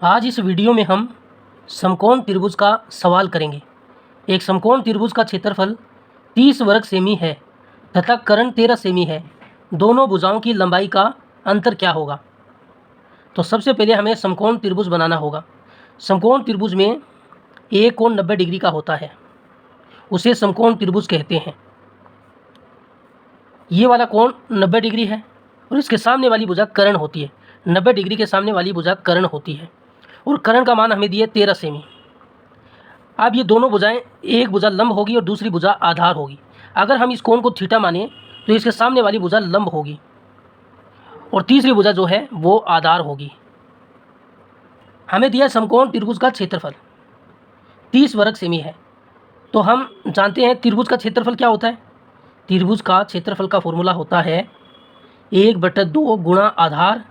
आज इस वीडियो में हम समकोण त्रिभुज का सवाल करेंगे। एक समकोण त्रिभुज का क्षेत्रफल 30 वर्ग सेमी है तथा कर्ण 13 सेमी है। दोनों भुजाओं की लंबाई का अंतर क्या होगा? तो सबसे पहले हमें समकोण त्रिभुज बनाना होगा। समकोण त्रिभुज में एक कोण 90 डिग्री का होता है, उसे समकोण त्रिभुज कहते हैं। ये वाला कोण 90 डिग्री है और इसके सामने वाली भुजा कर्ण होती है। 90 डिग्री के सामने वाली भुजा कर्ण होती है और कर्ण का मान हमें दिया 13 सेमी। अब ये दोनों भुजाएं, एक भुजा लंब होगी और दूसरी भुजा आधार होगी। अगर हम इस कोण को थीटा माने तो इसके सामने वाली भुजा लंब होगी और तीसरी भुजा जो है वो आधार होगी। हमें दिया समकोण त्रिभुज का क्षेत्रफल 30 वर्ग सेमी है। तो हम जानते हैं त्रिभुज का क्षेत्रफल क्या होता है। त्रिभुज का क्षेत्रफल का फॉर्मूला होता है 1/2 गुणा आधार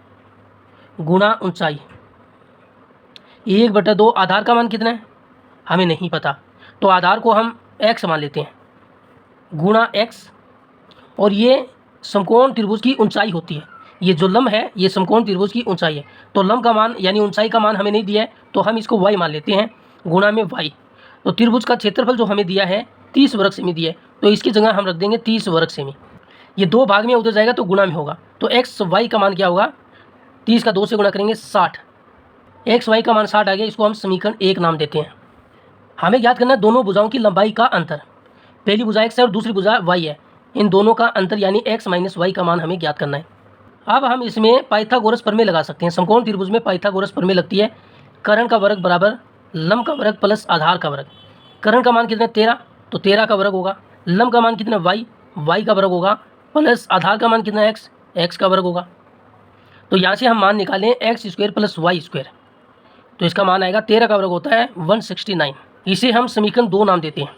गुणा ऊंचाई। 1/2 आधार का मान कितना है हमें नहीं पता, तो आधार को हम x मान लेते हैं गुणा x, और ये समकोण त्रिभुज की ऊंचाई होती है। ये जो लंब है ये समकोण त्रिभुज की ऊंचाई है। तो लंब का मान यानी ऊंचाई का मान हमें नहीं दिया है, तो हम इसको y मान लेते हैं गुणा में y। तो त्रिभुज का क्षेत्रफल जो हमें दिया है 30 वर्ग सेमी दिया है, तो इसकी जगह हम रख देंगे 30 वर्ग सेमी। ये दो भाग में उधर जाएगा तो गुणा में होगा, तो x y का मान क्या होगा, 30 का 2 से गुणा करेंगे 60। x y का मान 60 आ गया, इसको हम समीकरण 1 नाम देते हैं। हमें ज्ञात करना है दोनों भुजाओं की लंबाई का अंतर। पहली भुजा x है और दूसरी भुजा y है। इन दोनों का अंतर यानी x माइनस y का मान हमें ज्ञात करना है। अब हम इसमें पाइथागोरस प्रमेय लगा सकते हैं। समकोण त्रिभुज में पाइथागोरस प्रमेय लगती है। कर्ण का वर्ग बराबर लंब का वर्ग प्लस आधार का वर्ग। कर्ण का मान कितना 13, तो 13 का वर्ग होगा। लंब का मान कितना y का वर्ग होगा, प्लस आधार का मान कितना x का वर्ग होगा। तो यहाँ से हम मान निकालें x² प्लस y², तो इसका मान आएगा 13 का वर्ग होता है 169। इसे हम समीकरण 2 नाम देते हैं।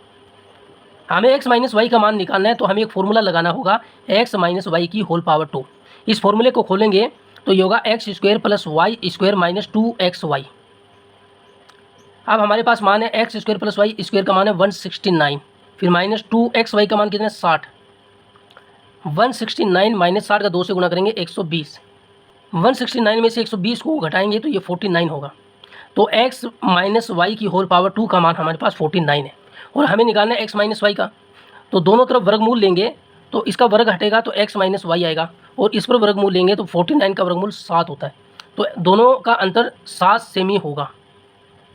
हमें x माइनस वाई का मान निकालना है, तो हमें एक फॉर्मूला लगाना होगा x माइनस वाई की होल पावर 2। इस फॉर्मूले को खोलेंगे तो ये होगा x² plus y² minus 2xy। अब हमारे पास मान है x² प्लस y² का मान है 169, फिर माइनस 2xy का मान कितना है 60। 169 माइनस 60 का 2 से गुणा करेंगे 120। 169 में से 120 को घटाएंगे तो ये 49 होगा। तो x माइनस वाई की होल पावर 2 का मान हमारे पास 49 है और हमें निकालना है x माइनस वाई का। तो दोनों तरफ वर्गमूल लेंगे तो इसका वर्ग हटेगा तो x माइनस वाई आएगा, और इस पर वर्गमूल लेंगे तो 49 का वर्गमूल 7 होता है। तो दोनों का अंतर 7 सेमी होगा।